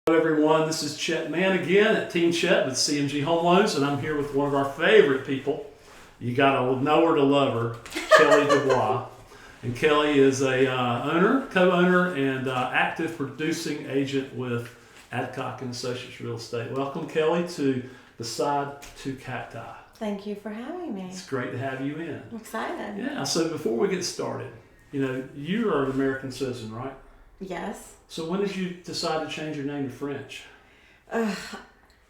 Hello everyone, this is Chet Mann again at Team Chet with CMG Home Loans, and I'm here with one of our favorite people. You gotta know her to love her, Kelley Dubois. And Kelley is a co-owner, and active producing agent with Adock and Associates Real Estate. Welcome, Kelley, to Beside Two Cacti. Thank you for having me. It's great to have you in. I'm excited. Yeah. So before we get started, you are an American citizen, right? Yes. So when did you decide to change your name to French?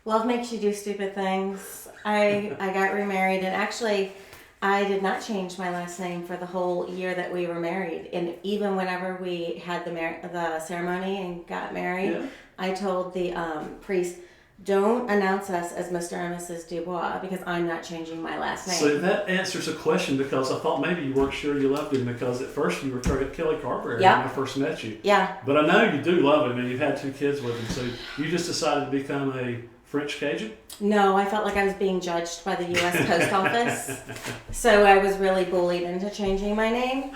Love makes you do stupid things. I got remarried, and actually, I did not change my last name for the whole year that we were married. And even whenever we had the ceremony and got married, I told the priest, don't announce us as Mr. and Mrs. Dubois because I'm not changing my last name. So that answers a question, because I thought maybe you weren't sure you loved him, because at first you were Kelley Carberry when I first met you. Yeah. But I know you do love him, and you've had 2 kids with him. So you just decided to become a French Cajun? No, I felt like I was being judged by the U.S. Post Office. So I was really bullied into changing my name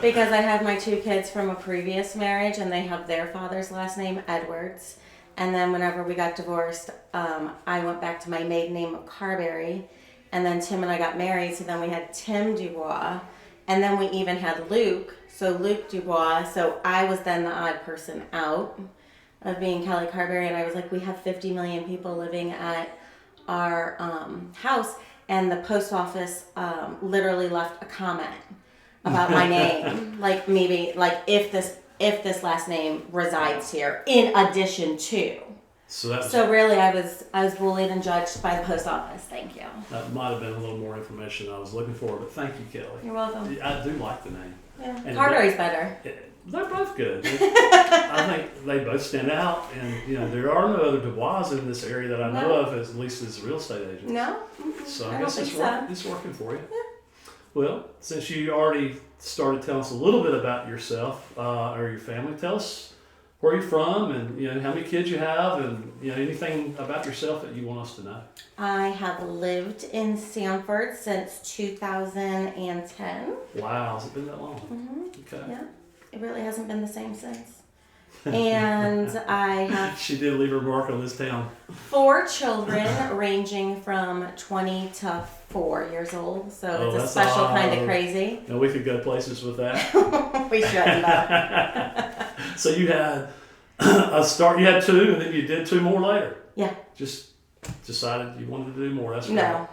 because I had my 2 kids from a previous marriage, and they have their father's last name, Edwards. And then whenever we got divorced, I went back to my maiden name of Carberry. And then Tim and I got married, so then we had Tim Dubois. And then we even had Luke, so Luke Dubois. So I was then the odd person out of being Kelley Carberry. And I was like, we have 50 million people living at our house. And the post office literally left a comment about my name. Like maybe, like if this last name resides here, in addition to. So really, I was bullied and judged by the post office. Thank you. That might have been a little more information I was looking for, but thank you, Kelley. You're welcome. I do like the name. Yeah, Carberry's better. They're both good. I think they both stand out, and there are no other Dubois in this area that I know of, at least as real estate agents. No. So I guess it's working for you. Yeah. Well, since you already started telling us a little bit about yourself or your family, tell us where you're from, and how many kids you have, and anything about yourself that you want us to know. I have lived in Sanford since 2010. Wow, has it been that long? Mm-hmm. Okay. Yeah, it really hasn't been the same since. And I have She did leave her mark on this town. 4 children ranging from 20 to 4 years old. So it's a special kind of crazy. Now we could go places with that. We shouldn't have. So you had you had 2, and then you did 2 more later. Yeah. Just decided you wanted to do more. That's right. No.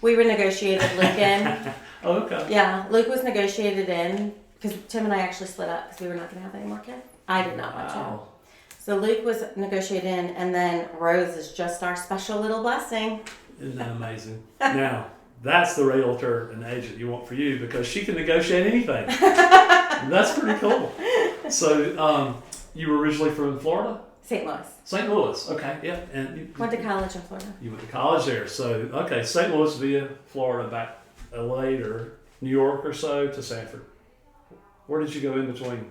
We were negotiated Luke in. Oh, okay. Yeah, Luke was negotiated in because Tim and I actually split up because we were not going to have any more kids. I did not want to. So Luke was negotiated in, and then Rose is just our special little blessing. Isn't that amazing? Now, that's the realtor and agent you want for you, because she can negotiate anything. That's pretty cool. So you were originally from Florida? St. Louis. St. Louis, okay, yeah. And you went to college in Florida. You went to college there. So, okay, St. Louis via Florida, back later, New York or so to Sanford. Where did you go in between?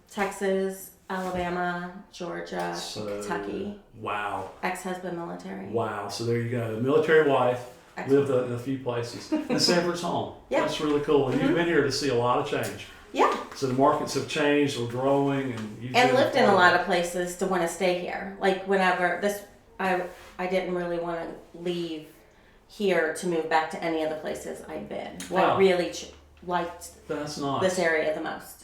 Texas, Alabama, Georgia, Kentucky. Wow. Ex-husband military. Wow. So there you go. Military wife. Lived in a few places. And Sanford's home. Yeah. That's really cool. And you've been here to see a lot of change. Yeah. So the markets have changed, they're growing, and lived in a lot of places to want to stay here. Like whenever I didn't really want to leave here to move back to any of the places I'd been. Wow. I really liked That's nice. This area the most.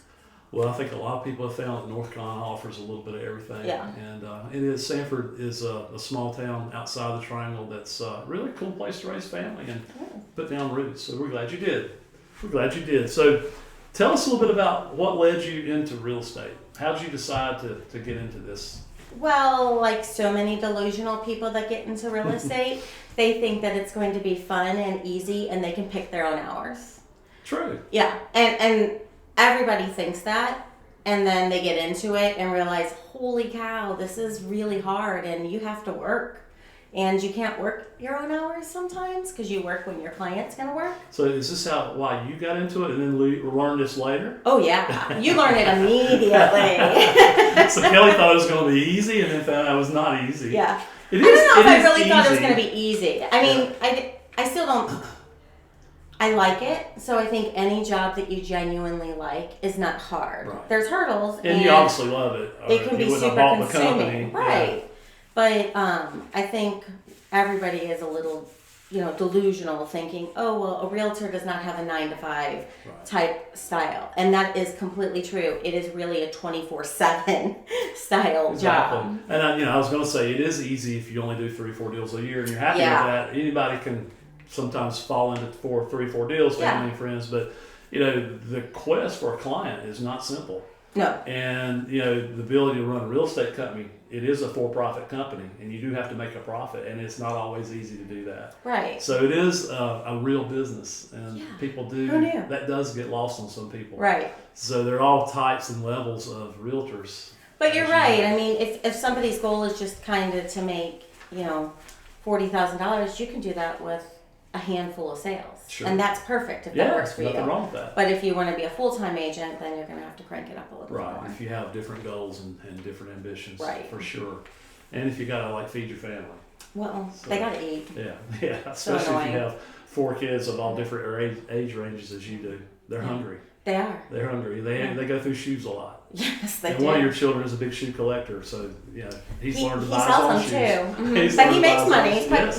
Well, I think a lot of people have found that North Carolina offers a little bit of everything. Yeah. And Sanford is a small town outside the Triangle that's a really cool place to raise family and put down roots. So we're glad you did. So tell us a little bit about what led you into real estate. How did you decide to get into this? Well, like so many delusional people that get into real estate, they think that it's going to be fun and easy and they can pick their own hours. True. Yeah. And everybody thinks that, and then they get into it and realize, holy cow, this is really hard, and you have to work. And you can't work your own hours sometimes because you work when your client's going to work. So is this why you got into it and then learned this later? Oh, yeah. You learn it immediately. So Kelley thought it was going to be easy and then found out it was not easy. Yeah. I don't know if I really thought it was going to be easy. I mean, I still don't. I like it, so I think any job that you genuinely like is not hard. Right. There's hurdles. And you obviously love it. It can be super consuming. Right. But I think everybody is a little, delusional, thinking, oh, well, a realtor does not have a 9-to-5 type style. And that is completely true. It is really a 24/7 style job. And I was going to say, it is easy if you only do 3-4 deals a year and you're happy with that. Anybody can sometimes fall into 3-4 deals, family and friends. But, the quest for a client is not simple. No. And, the ability to run a real estate company, it is a for-profit company, and you do have to make a profit, and it's not always easy to do that. Right. So it is a real business, and people do. Who knew? That does get lost on some people. Right. So there are all types and levels of realtors. But you're right. I mean, if somebody's goal is just kind of to make, $40,000, you can do that with a handful of sales. Sure. And that's perfect if that works for you. Nothing wrong with that. But if you want to be a full-time agent, then you're going to have to crank it up a little bit more. Right. If you have different goals and different ambitions, for sure. And if you got to feed your family. Well, they got to eat. Yeah. Especially if you have 4 kids of all different age ranges as you do. They're hungry. They are. They're hungry. They go through shoes a lot. Yes, they and do. one of your children is a big shoe collector, so he's learned to buy his sells own them shoes. too. Mm-hmm. But he makes money.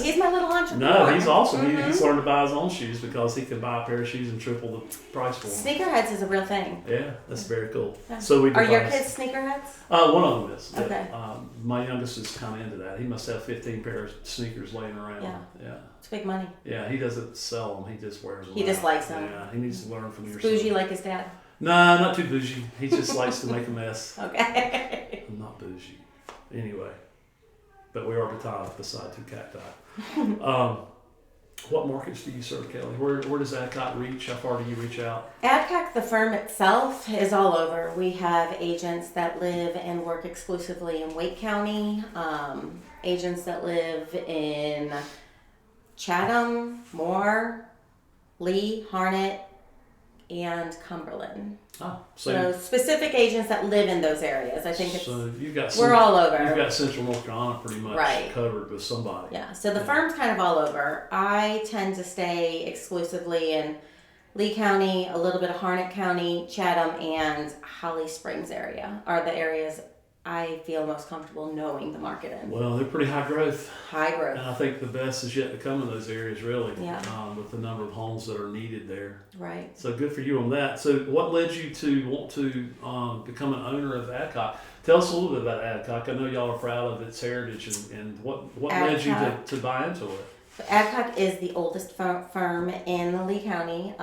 He's my little entrepreneur. No, he's awesome. He's learned to buy his own shoes because he can buy a pair of shoes and triple the price for them. Sneakerheads is a real thing. Yeah, that's very cool. Yeah. So we Are your kids sneakerheads? One of them is. Okay. My youngest is kind of into that. He must have 15 pairs of sneakers laying around. Yeah. It's big money. Yeah, he doesn't sell them. He just wears them. He just likes them. Yeah, he needs to learn from your Bougie son. like his dad. No, not too bougie. He just likes to make a mess. Okay. I'm not bougie. Anyway, but we are botanic beside 2 cacti. What markets do you serve, Kelley? Where does Adock reach? How far do you reach out? Adock, the firm itself, is all over. We have agents that live and work exclusively in Wake County, agents that live in Chatham, Moore, Lee, Harnett, and Cumberland. So specific agents that live in those areas. I think we're all over. You've got Central North Carolina pretty much covered with somebody. Yeah, so the firm's kind of all over. I tend to stay exclusively in Lee County, a little bit of Harnett County, Chatham, and Holly Springs area are the areas I feel most comfortable knowing the market in. Well, they're pretty high growth. High growth. And I think the best is yet to come in those areas, really, with the number of homes that are needed there. Right. So good for you on that. So what led you to want to become an owner of Adock? Tell us a little bit about Adock. I know y'all are proud of its heritage, and what led you to buy into it? So Adock is the oldest firm in Lee County,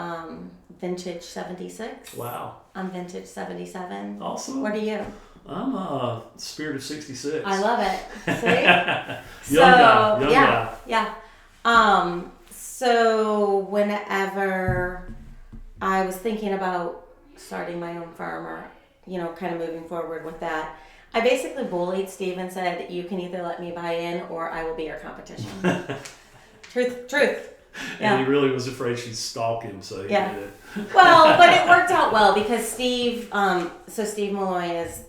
vintage 76. Wow. I'm vintage 77. Awesome. What are you? I'm Spirit of 66. I love it. See? Young guy. Yeah. So whenever I was thinking about starting my own firm or, kind of moving forward with that, I basically bullied Steve and said, you can either let me buy in or I will be your competition. Truth. And he really was afraid she'd stalk him, so he did it. Well, but it worked out well because Steve Malloy is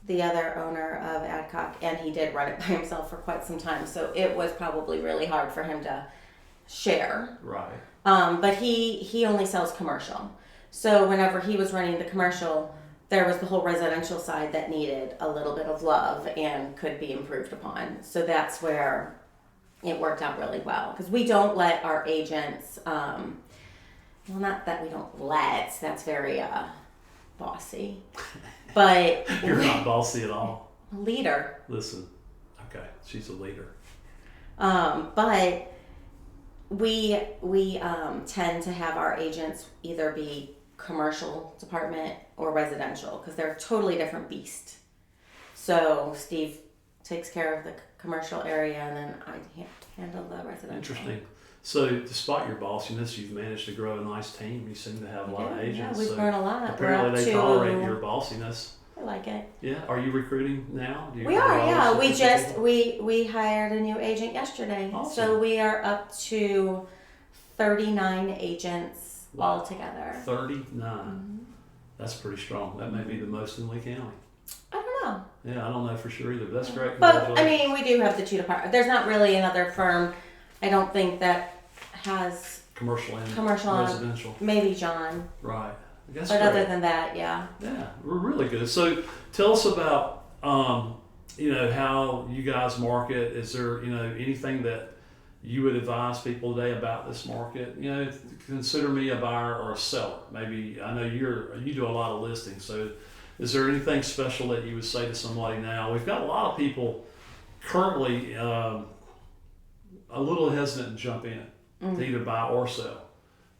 the other owner of Adock, and he did run it by himself for quite some time, so it was probably really hard for him to share. Right. But he only sells commercial. So whenever he was running the commercial, there was the whole residential side that needed a little bit of love and could be improved upon. So that's where it worked out really well. Because we don't let our agents, well, not that we don't let, that's very bossy. But you're not bossy at all. A leader. Listen, okay, she's a leader. But we tend to have our agents either be commercial department or residential because they're a totally different beast. So Steve takes care of the commercial area and then I handle the residential. Interesting. So despite your bossiness, you've managed to grow a nice team. You seem to have a lot of agents. Yeah, we've grown a lot. Apparently they tolerate your bossiness. I like it. Yeah. Are you recruiting now? We are, yeah. We hired a new agent yesterday. Awesome. So we are up to 39 agents altogether. 39. Mm-hmm. That's pretty strong. That may be the most in Lee County. I don't know. Yeah, I don't know for sure either. But that's great. But I mean, we do have the 2 departments. There's not really another firm, I don't think, that has commercial and residential. Maybe John. Right. I guess. But other than that, yeah. Yeah, we're really good. So tell us about how you guys market. Is there, anything that you would advise people today about this market? Consider me a buyer or a seller. Maybe I know you do a lot of listings. So is there anything special that you would say to somebody now? We've got a lot of people currently a little hesitant to jump in to either buy or sell.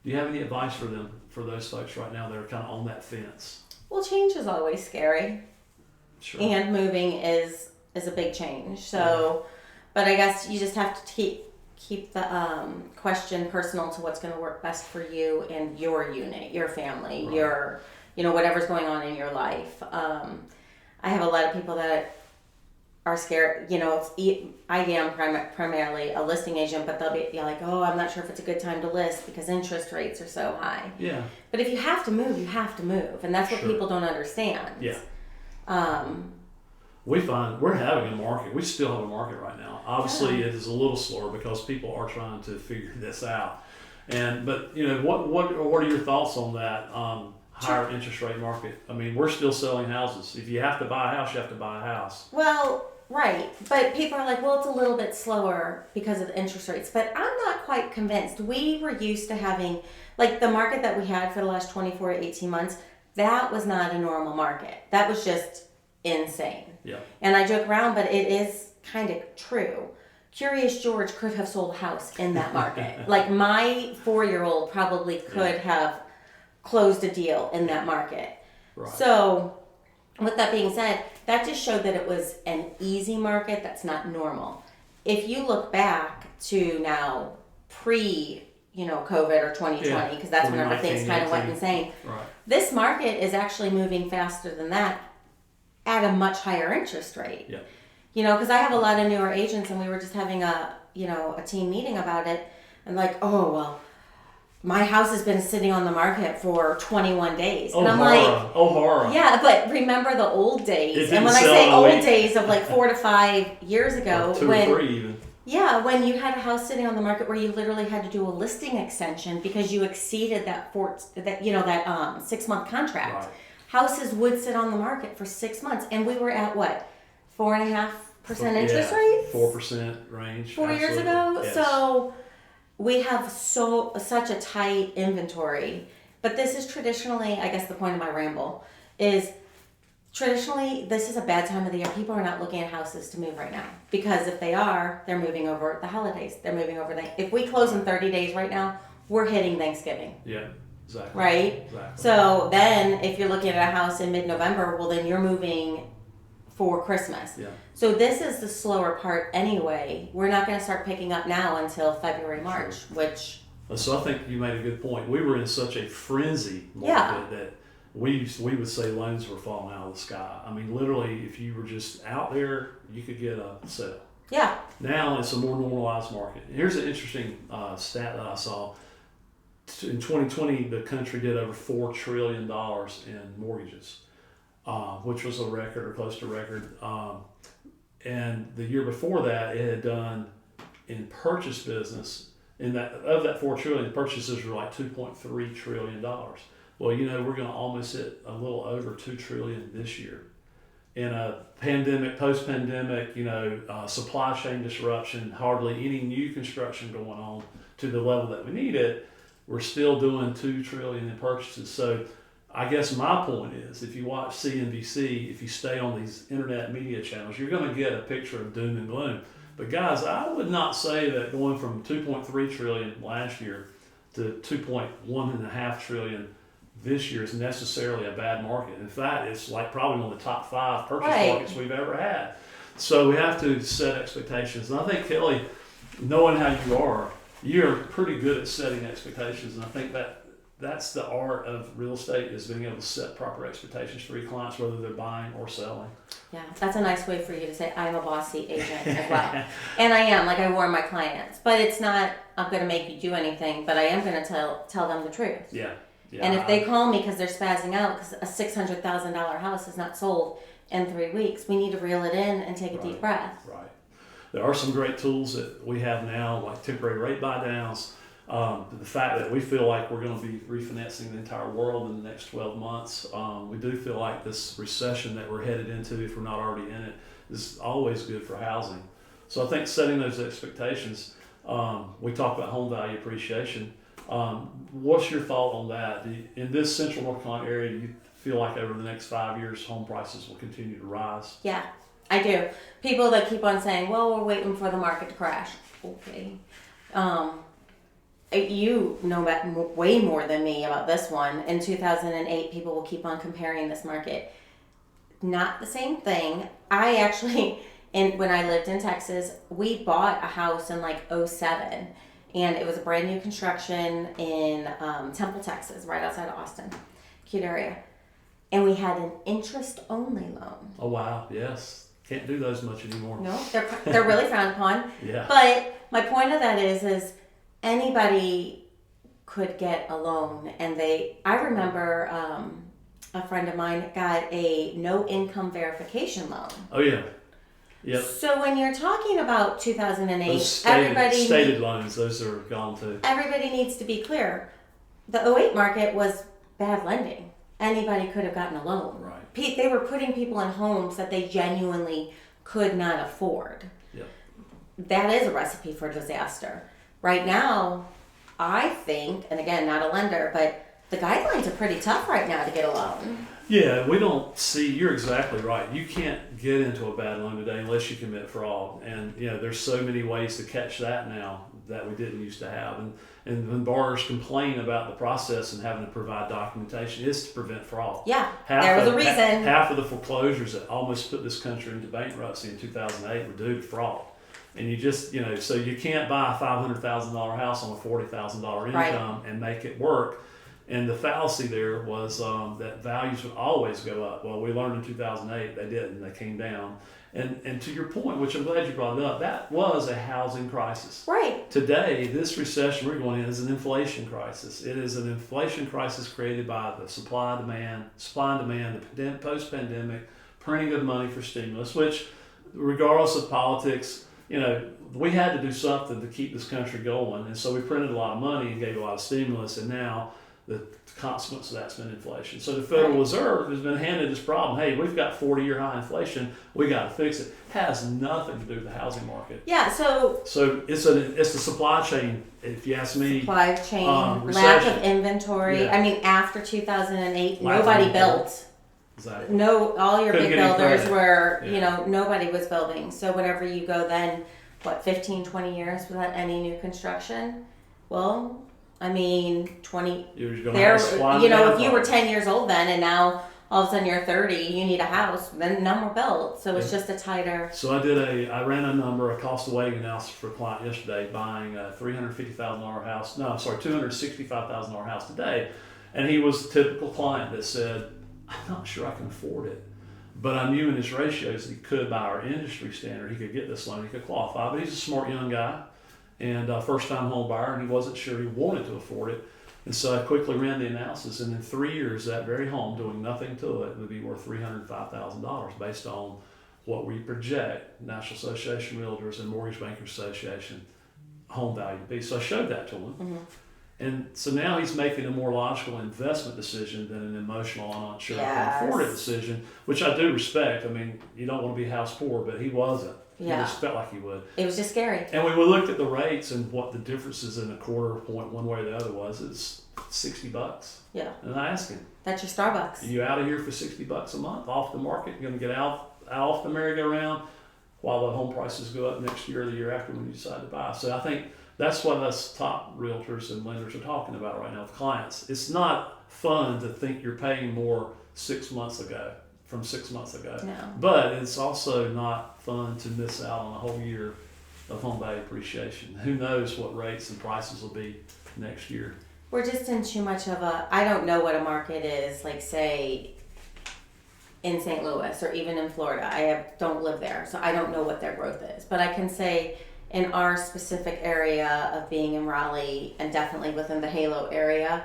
Do you have any advice for them, for those folks right now that are kind of on that fence? Well, change is always scary. Sure. And moving is a big change. So, but I guess you just have to keep the question personal to what's going to work best for you and your unit, your family, Right. your, whatever's going on in your life. I have a lot of people that are scared. I am primarily a listing agent, but they'll be like, oh, I'm not sure if it's a good time to list because interest rates are so high. Yeah. But if you have to move, you have to move. And that's what Sure. people don't understand. Yeah. We find we're having a market. We still have a market right now. Obviously, it is a little slower because people are trying to figure this out. But what are your thoughts on that higher interest rate market? I mean, we're still selling houses. If you have to buy a house, you have to buy a house. Well, right. But people are like, well, it's a little bit slower because of the interest rates. But I'm not quite convinced. We were used to having, like, the market that we had for the last 24 to 18 months, that was not a normal market. That was just insane. Yeah. And I joke around, but it is kind of true. Curious George could have sold a house in that market. Like, my 4-year-old probably could have closed a deal in that market. Right. So, with that being said, that just showed that it was an easy market that's not normal. If you look back to now pre-COVID or 2020, because that's whenever things kind of went insane. Right. This market is actually moving faster than that at a much higher interest rate. Yeah. Because I have a lot of newer agents, and we were just having a team meeting about it, and like, oh, well, my house has been sitting on the market for 21 days. And I'm like, oh, horror. Yeah, but remember the old days. And when I say old days of like 4 to 5 years ago, or 2 or 3 even. Yeah, when you had a house sitting on the market where you literally had to do a listing extension because you exceeded that 6-month contract. Right. Houses would sit on the market for 6 months, and we were at what, 4.5% interest rates? 4% range. 4 years ago. Yes. So we have such a tight inventory. But this is traditionally, I guess the point of my ramble is, traditionally, this is a bad time of the year. People are not looking at houses to move right now. Because if they are, they're moving over the holidays. They're moving over if we close in 30 days right now, we're hitting Thanksgiving. Yeah, exactly. Right? Exactly. So then if you're looking at a house in mid-November, well, then you're moving for Christmas. Yeah. So this is the slower part anyway. We're not going to start picking up now until February, March, which... So I think you made a good point. We were in such a frenzy market that we would say loans were falling out of the sky. I mean, literally, if you were just out there, you could get a sale. Yeah. Now it's a more normalized market. Here's an interesting stat that I saw. In 2020, the country did over $4 trillion in mortgages, which was a record or close to record. And the year before that, it had done in purchase business. Of that $4 trillion, purchases were like $2.3 trillion. Well, we're going to almost hit a little over $2 trillion this year. In a pandemic, post-pandemic, supply chain disruption, hardly any new construction going on to the level that we need it. We're still doing $2 trillion in purchases. So I guess my point is, if you watch CNBC, if you stay on these internet media channels, you're going to get a picture of doom and gloom. But guys, I would not say that going from 2.3 trillion last year to 2.1.5 trillion this year is necessarily a bad market. In fact, it's like probably one of the top 5 purchase markets we've ever had. So we have to set expectations. And I think, Kelley, knowing how you are, you're pretty good at setting expectations. And I think that's the art of real estate, is being able to set proper expectations for your clients, whether they're buying or selling. Yeah, that's a nice way for you to say I'm a bossy agent as well. And I am, like I warn my clients. But it's not, I'm going to make you do anything, but I am going to tell them the truth. Yeah. And if they call me because they're spazzing out because a $600,000 house is not sold in 3 weeks, we need to reel it in and take a deep breath. Right. There are some great tools that we have now, like temporary rate buy downs. The fact that we feel like we're going to be refinancing the entire world in the next 12 months. We do feel like this recession that we're headed into, if we're not already in it, is always good for housing. So I think setting those expectations, we talked about home value appreciation. What's your thought on that? In this central North Carolina area, do you feel like over the next 5 years, home prices will continue to rise? Yeah, I do. People that keep on saying, well, we're waiting for the market to crash. Okay. You know way more than me about this one. In 2008, people will keep on comparing this market. Not the same thing. I actually, when I lived in Texas, we bought a house in like 2007, and it was a brand new construction in Temple, Texas, right outside of Austin. Cute area. And we had an interest-only loan. Oh, wow. Yes. Can't do those much anymore. No, they're really frowned upon. Yeah. But my point of that is anybody could get a loan. And I remember a friend of mine got a no income verification loan. Oh, yeah. Yep. So when you're talking about 2008, those stated loans, those are gone too. Everybody needs to be clear. The 2008 market was bad lending. Anybody could have gotten a loan. Right. They were putting people in homes that they genuinely could not afford. Yep. That is a recipe for disaster. Right now, I think, and again, not a lender, but the guidelines are pretty tough right now to get a loan. Yeah, we don't see, you're exactly right. You can't get into a bad loan today unless you commit fraud. And, there's so many ways to catch that now that we didn't used to have. And when borrowers complain about the process and having to provide documentation, it's to prevent fraud. Yeah, there was a reason. Half of the foreclosures that almost put this country into bankruptcy in 2008 were due to fraud. And you just, so you can't buy a $500,000 house on a $40,000 income and make it work. And the fallacy there was that values would always go up. Well, we learned in 2008 they didn't. They came down. And to your point, which I'm glad you brought it up, that was a housing crisis. Right. Today, this recession we're going in is an inflation crisis. It is an inflation crisis created by the supply and demand, the post-pandemic printing of money for stimulus, which, regardless of politics, we had to do something to keep this country going. And so we printed a lot of money and gave a lot of stimulus, and now the consequence of that's been inflation. So the Federal Reserve has been handed this problem. Hey, we've got 40-year high inflation. We got to fix it. Has nothing to do with the housing market. Yeah. So it's the supply chain. If you ask me, supply chain, recession. lack of inventory. Yeah. I mean, after 2008, Lack nobody built. Exactly. No, all your Couldn't big get any builders credit. were, nobody was building. So whenever you go then, 15, 20 years without any new construction? Well, I mean, 20. You're going to have supply and demand if you were problems. 10 years old then and now all of a sudden you're 30, you need a house, then none were built. So it's just a tighter. So I ran a cost of weighing analysis for a client yesterday, buying a $350,000 house. No, I'm sorry, $265,000 house today. And he was the typical client that said, I'm not sure I can afford it. But I knew in his ratios he could, by our industry standard, he could get this loan, he could qualify. But he's a smart young guy and a first-time home buyer, and he wasn't sure he wanted to afford it. And so I quickly ran the analysis, and in 3 years, that very home, doing nothing to it, would be worth $305,000 based on what we project, National Association of Realtors and Mortgage Bankers Association, home value to be. So I showed that to him. Mm-hmm. And so now he's making a more logical investment decision than an emotional, I'm not sure I can afford it decision, which I do respect. I mean, you don't want to be house poor, but he wasn't. Yeah. He just felt like he would. It was just scary. And when we looked at the rates and what the differences in a quarter point one way or the other was, it's $60. Yeah. And I asked him, That's your Starbucks. are you out of here for $60 a month off the market? You're going to get out off the merry-go-round while the home prices go up next year or the year after when you decide to buy. So I think that's what us top realtors and lenders are talking about right now with clients. It's not fun to think you're paying more 6 months ago from 6 months ago. No. But it's also not fun to miss out on a whole year of home value appreciation. Who knows what rates and prices will be next year. We're just in too much of I don't know what a market is, like say in St. Louis or even in Florida. Don't live there, so I don't know what their growth is. But I can say in our specific area of being in Raleigh and definitely within the Halo area,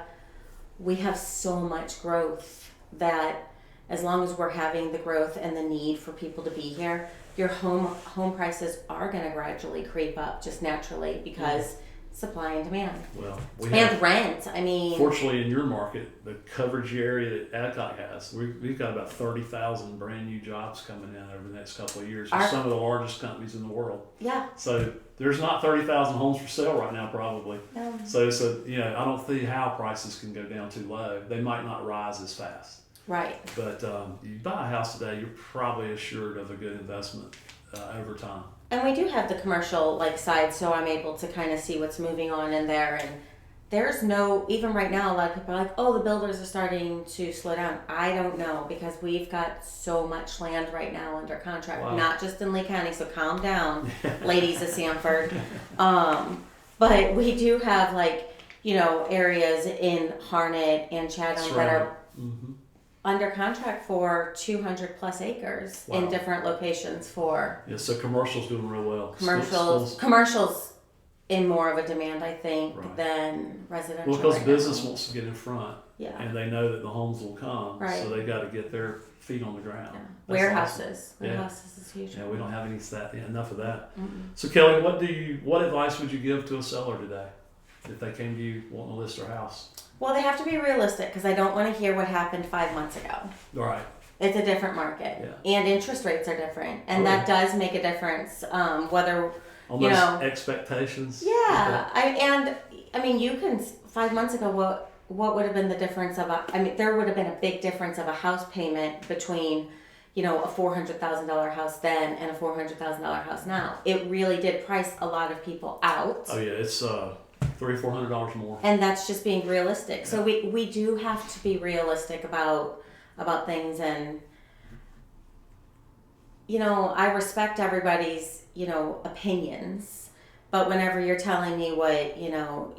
we have so much growth that as long as we're having the growth and the need for people to be here, your home prices are going to gradually creep up just naturally because supply and demand. Well, And rent. I mean, fortunately, in your market, the coverage area that Adock has, we've got about 30,000 brand new jobs coming in over the next couple of years for some of the largest companies in the world. Yeah. So there's not 30,000 homes for sale right now, probably. No. So I don't see how prices can go down too low. They might not rise as fast. Right. But you buy a house today, you're probably assured of a good investment over time. And we do have the commercial side, so I'm able to kind of see what's moving on in there. And there's no, even right now, a lot of people are like, oh, the builders are starting to slow down. I don't know, because we've got so much land right now under contract, not just in Lee County, so calm down, ladies of Sanford. But we do have areas in Harnett and Chatham that are under contract for 200 plus acres in different locations for. Yeah, so commercial's doing real well. Commercials in more of a demand, I think, than residential. Well, because business wants to get in front, and they know that the homes will come, so they got to get their feet on the ground. Yeah. Warehouses is huge. Yeah, we don't have enough of that. Mm-hmm. So Kelley, what advice would you give to a seller today if they came to you wanting to list their house? Well, they have to be realistic, because I don't want to hear what happened 5 months ago. Right. It's a different market, and interest rates are different, and that does make a difference. Whether on those expectations. Yeah, I mean, you can 5 months ago. What would have been the difference of there would have been a big difference of a house payment between, a $400,000 house then and a $400,000 house now. It really did price a lot of people out. Oh yeah, it's $300-$400 more. And that's just being realistic. Yeah. So we do have to be realistic about things, and I respect everybody's opinions, but whenever you're telling me what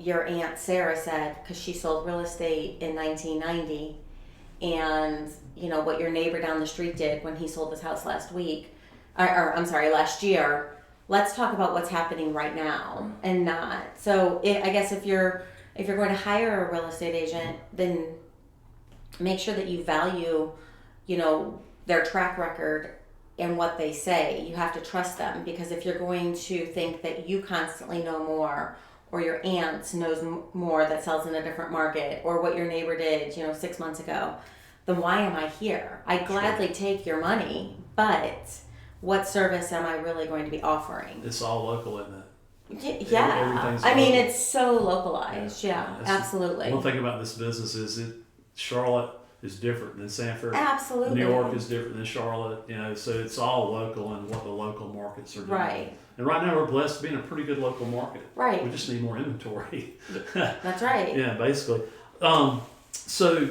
your Aunt Sarah said, because she sold real estate in 1990, and what your neighbor down the street did when he sold his house last year. Let's talk about what's happening right now and not. So I guess if you're going to hire a real estate agent, then make sure that you value, their track record and what they say. You have to trust them, because if you're going to think that you constantly know more, or your aunt knows more that sells in a different market, or what your neighbor did, 6 months ago, then why am I here? I'd gladly take your money, but what service am I really going to be offering? It's all local, isn't it? Yeah. I mean, it's so localized. Yeah, absolutely. One thing about this business is Charlotte is different than Sanford. Absolutely. New York is different than Charlotte. So it's all local and what the local markets are doing. Right. And right now we're blessed to be in a pretty good local market. Right. We just need more inventory. That's right. Yeah, basically. So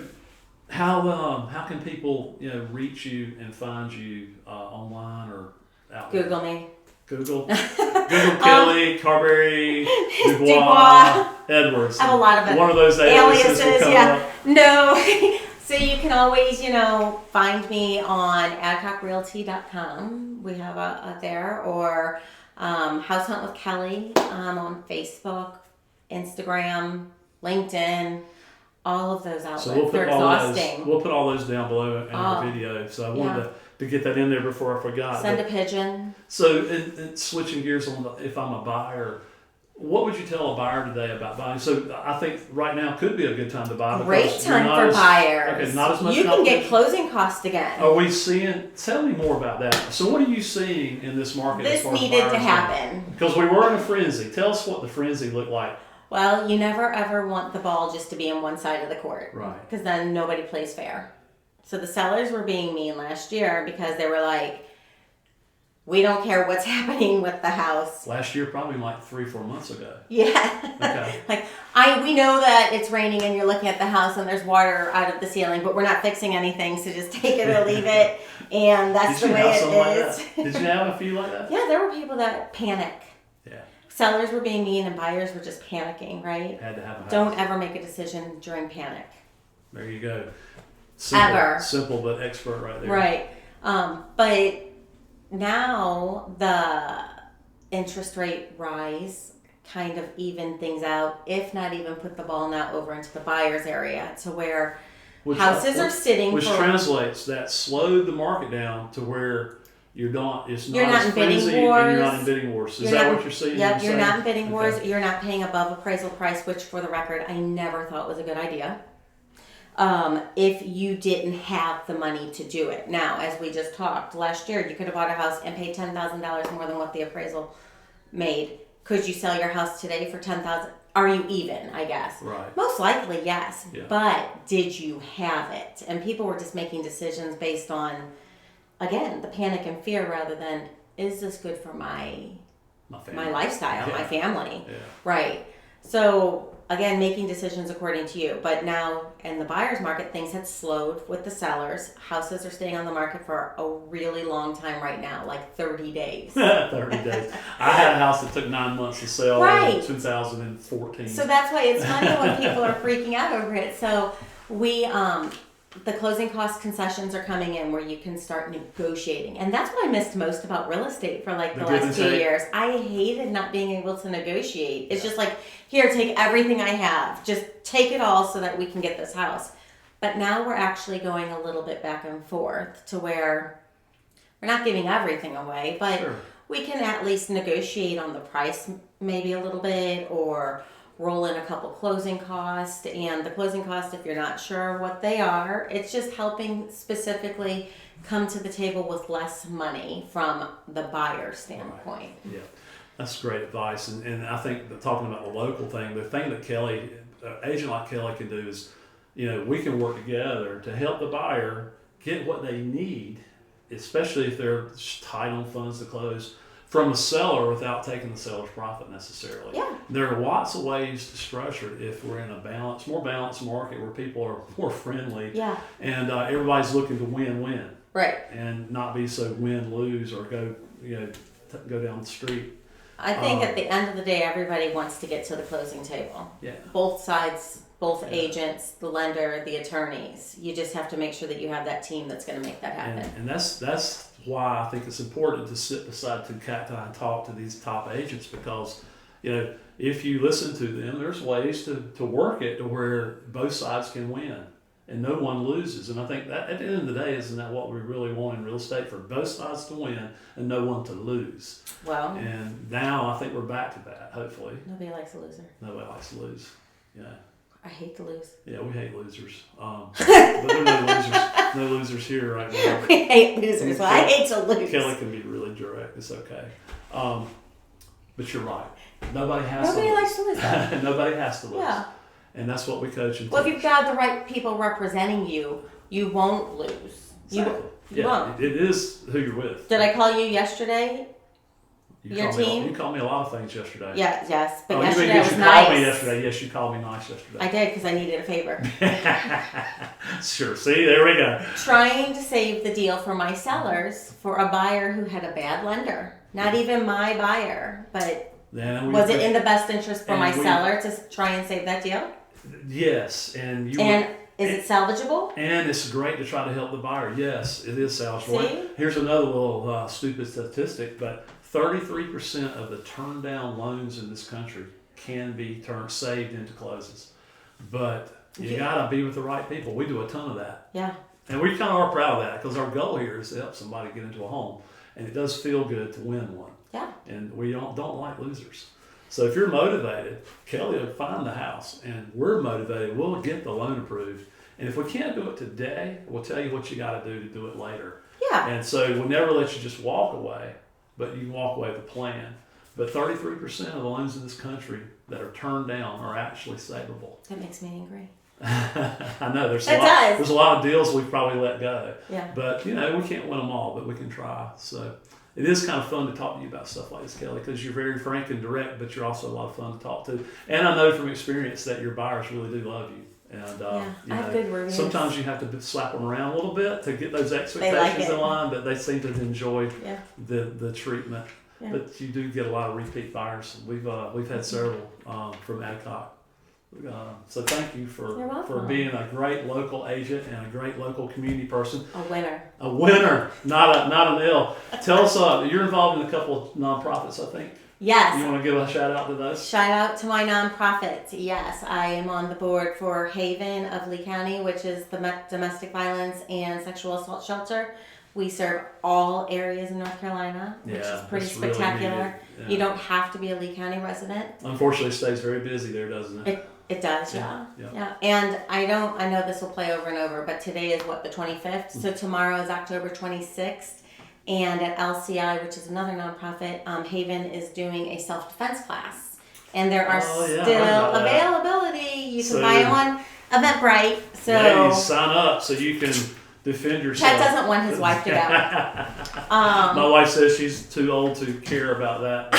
how can people reach you and find you online or out there? Google me. Google Kelley, Carberry, Dubois, Edwards. I have a lot of it. One of those aliases will come up. No. So you can always, find me on adcockrealty.com. We have a there, or househuntwithkelley on Facebook, Instagram, LinkedIn. All of those outlets. So they're exhausting. We'll put all those down below in our video. So I wanted to get that in there before I forgot. Send a pigeon. So in switching gears if I'm a buyer, what would you tell a buyer today about buying? So I think right now could be a good time to buy. Great time for buyers. Okay, not as much. You can get closing costs again. Are we seeing? Tell me more about that. So what are you seeing in this market? This needed to happen. Because we were in a frenzy. Tell us what the frenzy looked like. Well, you never ever want the ball just to be on one side of the court. Right. Because then nobody plays fair. So the sellers were being mean last year because they were like, we don't care what's happening with the house. Last year, probably like 3-4 months ago. Yeah. Okay. We know that it's raining and you're looking at the house and there's water out of the ceiling, but we're not fixing anything, so just take it or leave it. And that's the way it is. Like Did you have a few like that? Yeah, there were people that panic. Yeah. Sellers were being mean and buyers were just panicking, right? Had to have a house. Don't ever make a decision during panic. There you go. Simple but expert right there. Right. But now the interest rate rise kind of even things out, if not even put the ball now over into the buyer's area to where houses are sitting translates that slowed the market down to where You're not. It's not. You're not as in bidding frenzied, wars. And you're not in bidding wars. Is that what you're seeing? Yep. You're not in bidding wars. Okay. You're not paying above appraisal price, which, for the record, I never thought was a good idea. If you didn't have the money to do it. Now, as we just talked, last year you could have bought a house and paid $10,000 more than what the appraisal made. Could you sell your house today for $10,000? Are you even? I guess. Right. Most likely, yes. Yeah. But did you have it? And people were just making decisions based on, again, the panic and fear rather than, is this good for my lifestyle, my family? Yeah. Right. So, again, making decisions according to you. But now, in the buyer's market, things had slowed with the sellers. Houses are staying on the market for a really long time right now, like 30 days. 30 days. I had a house that took 9 months to sell Right. in 2014. So that's why it's funny when people are freaking out over it. So we, the closing cost concessions are coming in where you can start negotiating. And that's what I missed most about real estate for like the last 2 years. I hated not being able to negotiate. It's just like, here, take everything I have. Just take it all so that we can get this house. But now we're actually going a little bit back and forth to where we're not giving everything away, but Sure. we can at least negotiate on the price maybe a little bit, or roll in a couple closing costs. And the closing costs, if you're not sure what they are, it's just helping specifically come to the table with less money from the buyer standpoint. Right. Yeah, that's great advice. And I think that talking about the local thing, the thing that Kelley, an agent like Kelley can do is, we can work together to help the buyer get what they need, especially if they're tight on funds to close, from a seller without taking the seller's profit necessarily. Yeah. There are lots of ways to structure it if we're in a more balanced market where people are more friendly. Yeah. And everybody's looking to win-win. Right. And not be so win-lose or go down the street. I think at the end of the day, everybody wants to get to the closing table. Yeah. Both sides, both agents, the lender, the attorneys. You just have to make sure that you have that team that's going to make that happen. And that's why I think it's important to sit beside two cacti and talk to these top agents, because if you listen to them, there's ways to work it to where both sides can win and no one loses. And I think that at the end of the day, isn't that what we really want in real estate? For both sides to win and no one to lose. Well, And now I think we're back to that, hopefully. nobody likes a loser. Nobody likes to lose. Yeah. I hate to lose. Yeah, we hate losers. But there are no losers. No losers here right now. We hate losers. Well, I hate to lose. Kelley can be really direct. It's okay. But you're right. Nobody likes to lose. Nobody has to lose. Yeah. And that's what we coach and Well, if teach. you've got the right people representing you, you won't lose. Exactly. You won't. It is who you're with. Did I call you yesterday? You Your called me team? you called me a lot of things yesterday. Yes. But Oh, yesterday was you nice. called me yesterday. Yes, you called me nice yesterday. I did because I needed a favor. Sure. See, there we go. Trying to save the deal for my sellers for a buyer who had a bad lender. Not even my buyer, but was it in the best interest for my seller to try and save that deal? Yes, and is it salvageable? And it's great to try to help the buyer. Yes, it is salvageable. See? Here's another little stupid statistic, but 33% of the turned down loans in this country can be saved into closes. But you gotta be with the right people. We do a ton of that. Yeah. And we kind of are proud of that because our goal here is to help somebody get into a home. And it does feel good to win one. Yeah. And we don't like losers. So if you're motivated, Kelley will find the house, and we're motivated. We'll get the loan approved. And if we can't do it today, we'll tell you what you got to do it later. Yeah. And so we'll never let you just walk away, but you can walk away with a plan. But 33% of the loans in this country that are turned down are actually savable. That makes me angry. I know there's It there's a lot of deals we've probably let go. Yeah. But we can't win them all, but we can try. So it is kind of fun to talk to you about stuff like this, Kelley, because you're very frank and direct, but you're also a lot of fun to talk to. And I know from experience that your buyers really do love you. And I have good reviews. sometimes you have to slap them around a little bit to get those expectations in line, but they seem to enjoy the treatment. Yeah. But you do get a lot of repeat buyers. We've had several from Adock. So thank you for being a great local agent and a great local community person. A winner, not an L. Tell us, you're involved in a couple of nonprofits, I think. Yes. You want to give a shout out to those? Shout out to my nonprofits. Yes, I am on the board for Haven of Lee County, which is the domestic violence and sexual assault shelter We serve all areas in North Carolina, which is pretty that's really spectacular. needed. Yeah. You don't have to be a Lee County resident. Unfortunately, it stays very busy there, doesn't it? It does, yeah. And I know this will play over and over, but today is what, the 25th? So tomorrow is October 26th. And at LCI, which is another nonprofit, Haven is doing a self-defense class. And there are still availability. You can buy them on Eventbrite. So ladies, sign up so you can defend yourself. Chet doesn't want his wife to go. My wife says she's too old to care about that.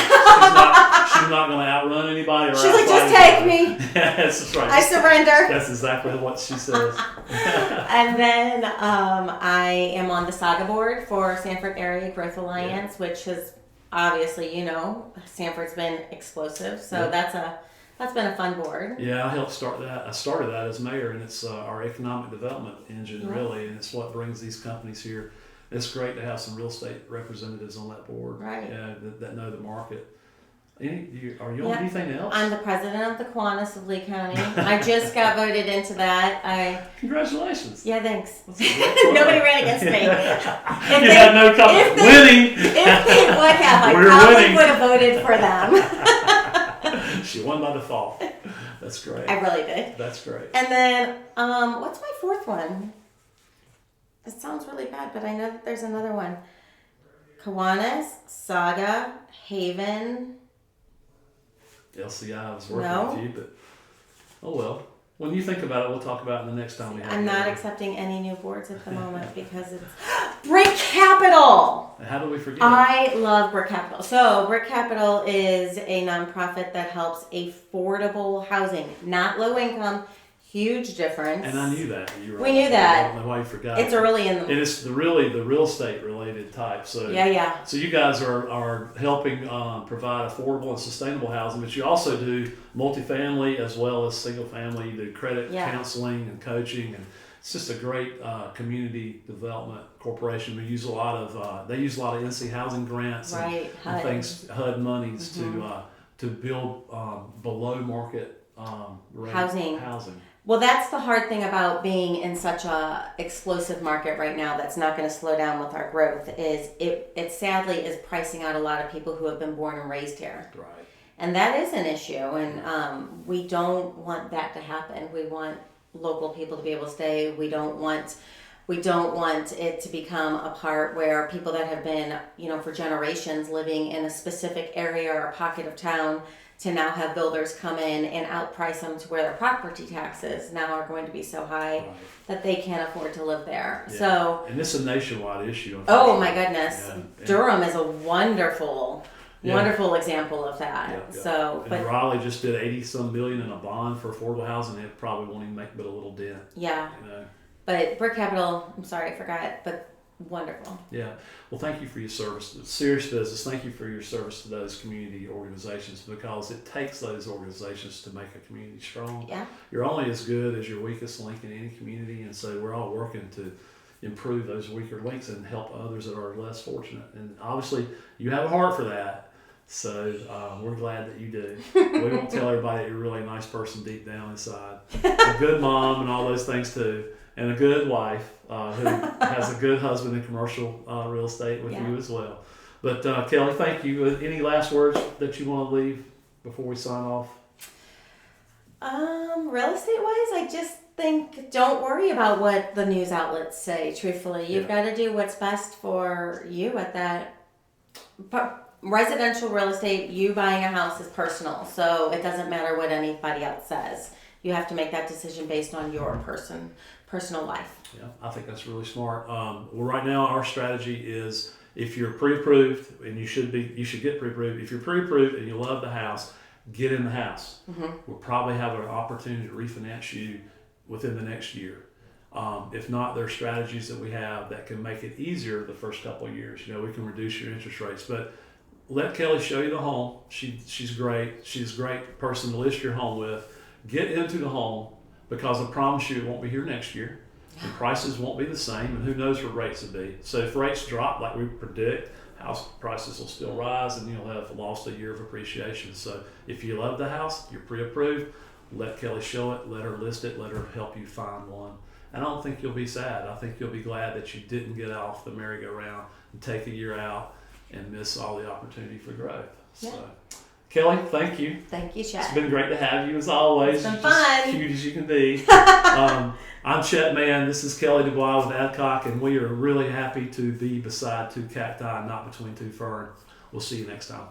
She's not going to outrun anybody. Or she's like, just take me. That's right. I surrender. That's exactly what she says. And then I am on the Saga board for Sanford Area Growth Alliance, which has obviously, Sanford's been explosive. So that's been a fun board. Yeah, I helped start that. I started that as mayor, and it's our economic development engine, really, and it's what brings these companies here. It's great to have some real estate representatives on that board, right? That know the market. Are you on anything else? I'm the president of the Kiwanis of Lee County. I just got voted into that. Congratulations. Yeah, thanks. Nobody ran against me. You had no winning. If they would have, I probably would have voted for them. She won by default. That's great. I really did. That's great. And then, what's my fourth one? It sounds really bad, but I know that there's another one. Kiwanis, Saga, Haven. LCI was working with you, but oh well. When you think about it, we'll talk about it the next time we have. I'm not accepting any new boards at the moment because it's Brick Capital. How do we forget? I love Brick Capital. So Brick Capital is a nonprofit that helps affordable housing, not low income. Huge difference. And I knew that. We knew that. I don't know why you forgot. It's early in the. And it's the real estate related type. So yeah. So you guys are helping provide affordable and sustainable housing, but you also do multifamily as well as single family. You do credit counseling and coaching, and it's just a great community development corporation. They use a lot of NC housing grants and things, HUD monies to build below market rate housing. Well, that's the hard thing about being in such a explosive market right now that's not going to slow down with our growth is it sadly is pricing out a lot of people who have been born and raised here. Right. And that is an issue, and we don't want that to happen. We want local people to be able to stay. We don't want it to become a part where people that have been, for generations living in a specific area or a pocket of town to now have builders come in and outprice them to where their property taxes now are going to be so high that they can't afford to live there. Yeah. So, and it's a nationwide issue. Oh my goodness, Durham is a wonderful example of that. Yeah. So, but Raleigh just did $80-some million in a bond for affordable housing. It probably won't even make but a little dent. Yeah. But Brick Capital, I'm sorry, I forgot, but wonderful. Yeah. Well, thank you for your service. Serious business. Thank you for your service to those community organizations, because it takes those organizations to make a community strong. Yeah. You're only as good as your weakest link in any community, and so we're all working to improve those weaker links and help others that are less fortunate. And obviously, you have a heart for that. So we're glad that you do. We won't tell everybody that you're really a nice person deep down inside. A good mom and all those things too. And a good wife who has a good husband in commercial real estate with you as well. But Kelley, thank you. Any last words that you want to leave before we sign off? Real estate wise, I just think don't worry about what the news outlets say. Truthfully, you've got to do what's best for you at that. Residential real estate, you buying a house is personal, so it doesn't matter what anybody else says. You have to make that decision based on your personal life. Yeah, I think that's really smart. Well, right now our strategy is if you're pre-approved, and you should get pre-approved. If you're pre-approved and you love the house, get in the house. Mm-hmm. We'll probably have an opportunity to refinance you within the next year. If not, there are strategies that we have that can make it easier the first couple of years. We can reduce your interest rates, but let Kelley show you the home. She's great. She's a great person to list your home with. Get into the home, because I promise you it won't be here next year. The prices won't be the same, and who knows what rates will be. So if rates drop like we predict, house prices will still rise, and you'll have lost a year of appreciation. So if you love the house, you're pre-approved, let Kelley show it, let her list it, let her help you find one. I don't think you'll be sad. I think you'll be glad that you didn't get off the merry-go-round and take a year out and miss all the opportunity for growth. Yeah. So, Kelley, thank you. Thank you, Chet. It's been great to have you as always. It's been You're fun. Just cute as you can be. I'm Chet Mann. This is Kelley Dubois with Adock, and we are really happy to be beside two cacti, not between two ferns. We'll see you next time.